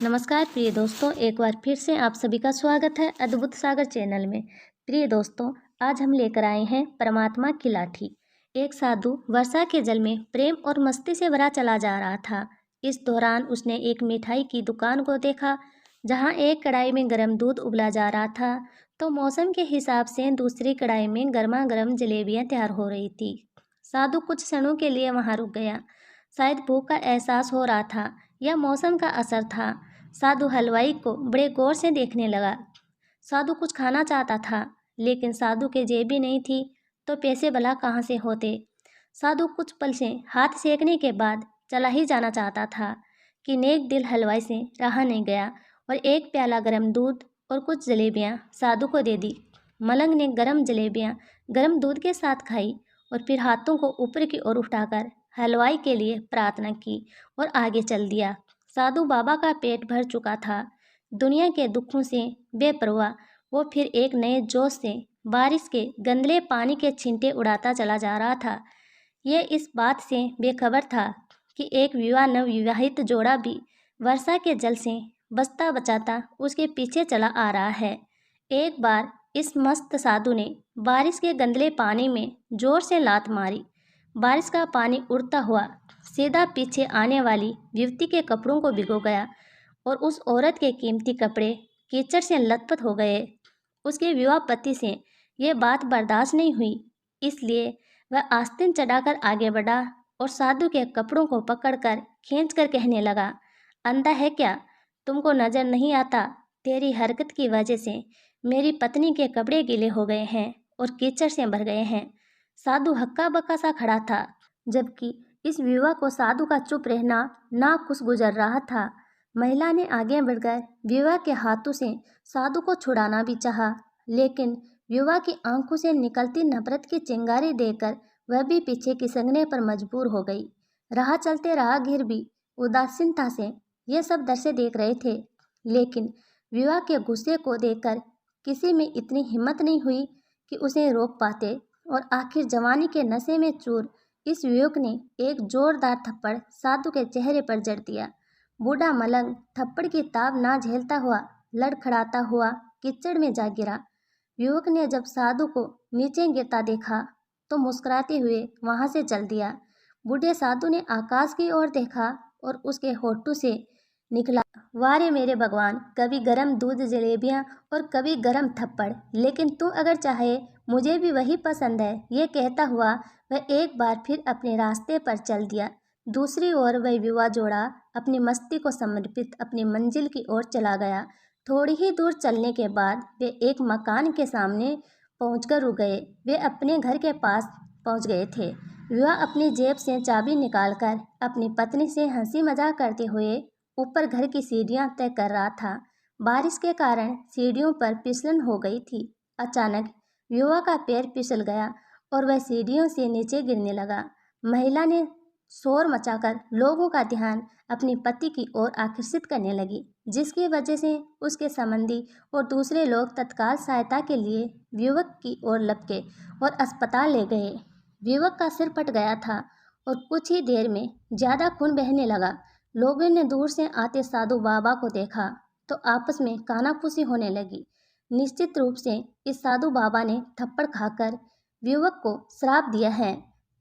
नमस्कार प्रिय दोस्तों, एक बार फिर से आप सभी का स्वागत है अद्भुत सागर चैनल में। प्रिय दोस्तों, आज हम लेकर आए हैं परमात्मा की लाठी। एक साधु वर्षा के जल में प्रेम और मस्ती से भरा चला जा रहा था। इस दौरान उसने एक मिठाई की दुकान को देखा, जहां एक कढ़ाई में गर्म दूध उबला जा रहा था, तो मौसम के हिसाब से दूसरी कढ़ाई में गर्मा गर्म जलेबियां तैयार हो रही थी। साधु कुछ क्षणों के लिए वहां रुक गया। शायद भूख का एहसास हो रहा था या मौसम का असर था। साधु हलवाई को बड़े गौर से देखने लगा। साधु कुछ खाना चाहता था, लेकिन साधु के जेब भी नहीं थी, तो पैसे भला कहाँ से होते। साधु कुछ पल से हाथ सेकने के बाद चला ही जाना चाहता था कि नेक दिल हलवाई से रहा नहीं गया और एक प्याला गर्म दूध और कुछ जलेबियाँ साधु को दे दी। मलंग ने गर्म जलेबियाँ गर्म दूध के साथ खाई और फिर हाथों को ऊपर की ओर उठाकर हलवाई के लिए प्रार्थना की और आगे चल दिया। साधु बाबा का पेट भर चुका था। दुनिया के दुखों से बेपरवाह वो फिर एक नए जोश से बारिश के गंदले पानी के छींटे उड़ाता चला जा रहा था। ये इस बात से बेखबर था कि एक नवविवाहित जोड़ा भी वर्षा के जल से बचता बचाता उसके पीछे चला आ रहा है। एक बार इस मस्त साधु ने बारिश के गंदले पानी में जोर से लात मारी। बारिश का पानी उड़ता हुआ सीधा पीछे आने वाली युवती के कपड़ों को भिगो गया और उस औरत के कीमती कपड़े कीचड़ से लथपथ हो गए। उसके विवाह पति से यह बात बर्दाश्त नहीं हुई, इसलिए वह आस्तीन चढ़ाकर आगे बढ़ा और साधु के कपड़ों को पकड़कर खींचकर कहने लगा, अंधा है क्या? तुमको नजर नहीं आता? तेरी हरकत की वजह से मेरी पत्नी के कपड़े गीले हो गए हैं और कीचड़ से भर गए हैं। साधु हक्का बक्का सा खड़ा था, जबकि इस विवाह को साधु का चुप रहना नाखुश गुजर रहा था। महिला ने आगे बढ़कर विवाह के हाथों से साधु को छुड़ाना भी चाहा, लेकिन विवाह की आंखों से निकलती नफरत की चिंगारी देकर वह भी पीछे खिसकने पर मजबूर हो गई। राह चलते राहगीर भी उदासीनता से ये सब दृश्य देख रहे थे, लेकिन विवाह के गुस्से को देखकर किसी में इतनी हिम्मत नहीं हुई कि उसे रोक पाते। और आखिर जवानी के नशे में चूर इस युवक ने एक जोरदार थप्पड़ साधु के चेहरे पर जड़ दिया। बूढ़ा मलंग थप्पड़ की ताब ना झेलता हुआ लड़खड़ाता हुआ कीचड़ में जा गिरा। युवक ने जब साधु को नीचे गिरता देखा तो मुस्कुराते हुए वहां से चल दिया। बूढ़े साधु ने आकाश की ओर देखा और उसके होठों से निकला, वारे मेरे भगवान, कभी गरम दूध जलेबियां और कभी गरम थप्पड़, लेकिन तू अगर चाहे मुझे भी वही पसंद है। ये कहता हुआ वह एक बार फिर अपने रास्ते पर चल दिया। दूसरी ओर वह युवा जोड़ा अपनी मस्ती को समर्पित अपनी मंजिल की ओर चला गया। थोड़ी ही दूर चलने के बाद वे एक मकान के सामने पहुंचकर रुक गए। वे अपने घर के पास पहुंच गए थे। विवाह अपनी जेब से चाबी निकालकर अपनी पत्नी से हंसी मजाक करते हुए ऊपर घर की सीढ़ियां तय कर रहा था। बारिश के कारण सीढ़ियों पर फिसलन हो गई थी। अचानक युवा का पैर फिसल गया और वह सीढ़ियों से नीचे गिरने लगा। महिला ने शोर मचाकर लोगों का ध्यान अपने पति की ओर आकर्षित करने लगी, जिसकी वजह से उसके संबंधी और दूसरे लोग तत्काल सहायता के लिए युवक की ओर लपके और अस्पताल ले गए। युवक का सिर फट गया था और कुछ ही देर में ज्यादा खून बहने लगा। लोगों ने दूर से आते साधु बाबा को देखा तो आपस में कानाफूसी होने लगी। निश्चित रूप से इस साधु बाबा ने थप्पड़ खाकर युवक को श्राप दिया है,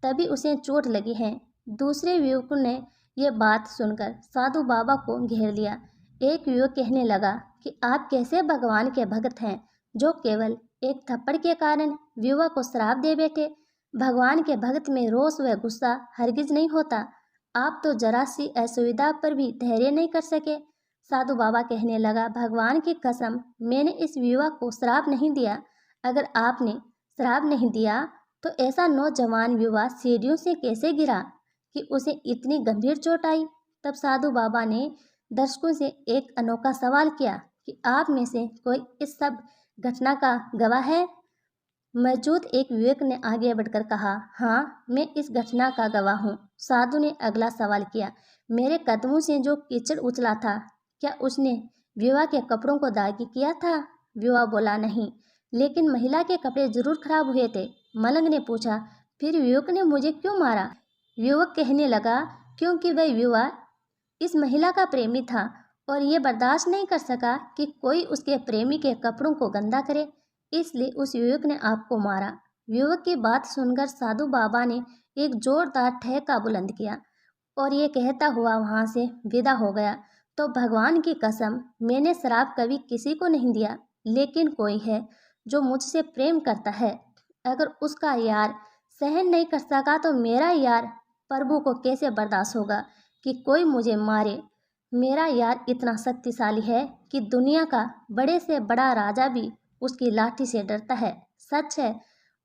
तभी उसे चोट लगी है। दूसरे युवकों ने यह बात सुनकर साधु बाबा को घेर लिया। एक युवक कहने लगा कि आप कैसे भगवान के भक्त हैं, जो केवल एक थप्पड़ के कारण युवक को श्राप दे बैठे। भगवान के भक्त में रोष व गुस्सा हरगिज नहीं होता। आप तो जरा सी असुविधा पर भी धैर्य नहीं कर सके। साधु बाबा कहने लगा, भगवान की कसम, मैंने इस विवाह को श्राप नहीं दिया। अगर आपने श्राप नहीं दिया तो ऐसा नौजवान युवा सीढ़ियों से कैसे गिरा कि उसे इतनी गंभीर चोट आई। तब साधु बाबा ने दर्शकों से एक अनोखा सवाल किया कि आप में से कोई इस सब घटना का गवाह है। मौजूद एक युवक ने आगे बढ़कर कहा, हाँ, मैं इस घटना का गवाह हूँ। साधु ने अगला सवाल किया, मेरे कदमों से जो कीचड़ उछला था, क्या उसने विवाह के कपड़ों को दागी किया था? विवाह बोला, नहीं, लेकिन महिला के कपड़े जरूर खराब हुए थे। मलंग ने पूछा, फिर युवक ने मुझे क्यों मारा? युवक कहने लगा, क्योंकि वह युवा इस महिला का प्रेमी था और ये बर्दाश्त नहीं कर सका कि कोई उसके प्रेमी के कपड़ों को गंदा करे, इसलिए उस युवक ने आपको मारा। युवक की बात सुनकर साधु बाबा ने एक जोरदार ठहाका बुलंद किया और ये कहता हुआ वहाँ से विदा हो गया। तो भगवान की कसम, मैंने शराब कभी किसी को नहीं दिया, लेकिन कोई है जो मुझसे प्रेम करता है, अगर उसका यार सहन नहीं कर सका तो मेरा यार प्रभु को कैसे बर्दाश्त होगा कि कोई मुझे मारे। मेरा यार इतना शक्तिशाली है कि दुनिया का बड़े से बड़ा राजा भी उसकी लाठी से डरता है। सच है,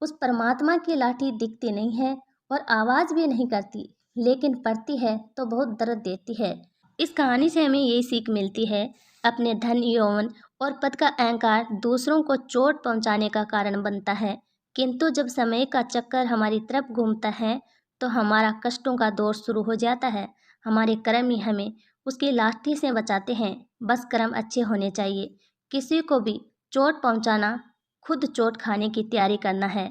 उस परमात्मा की लाठी दिखती नहीं है और आवाज़ भी नहीं करती, लेकिन पड़ती है तो बहुत दर्द देती है। इस कहानी से हमें यही सीख मिलती है, अपने धन, यौवन और पद का अहंकार दूसरों को चोट पहुंचाने का कारण बनता है, किंतु जब समय का चक्कर हमारी तरफ घूमता है तो हमारा कष्टों का दौर शुरू हो जाता है। हमारे कर्म ही हमें उसकी लाठी से बचाते हैं। बस कर्म अच्छे होने चाहिए। किसी को भी चोट पहुंचाना, खुद चोट खाने की तैयारी करना है।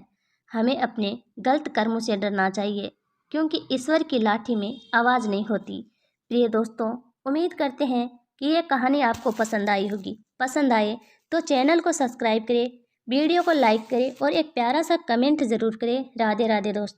हमें अपने गलत कर्मों से डरना चाहिए, क्योंकि ईश्वर की लाठी में आवाज़ नहीं होती। प्रिय दोस्तों, उम्मीद करते हैं कि ये कहानी आपको पसंद आई होगी। पसंद आए तो चैनल को सब्सक्राइब करें, वीडियो को लाइक करें और एक प्यारा सा कमेंट ज़रूर करें। राधे राधे दोस्तों।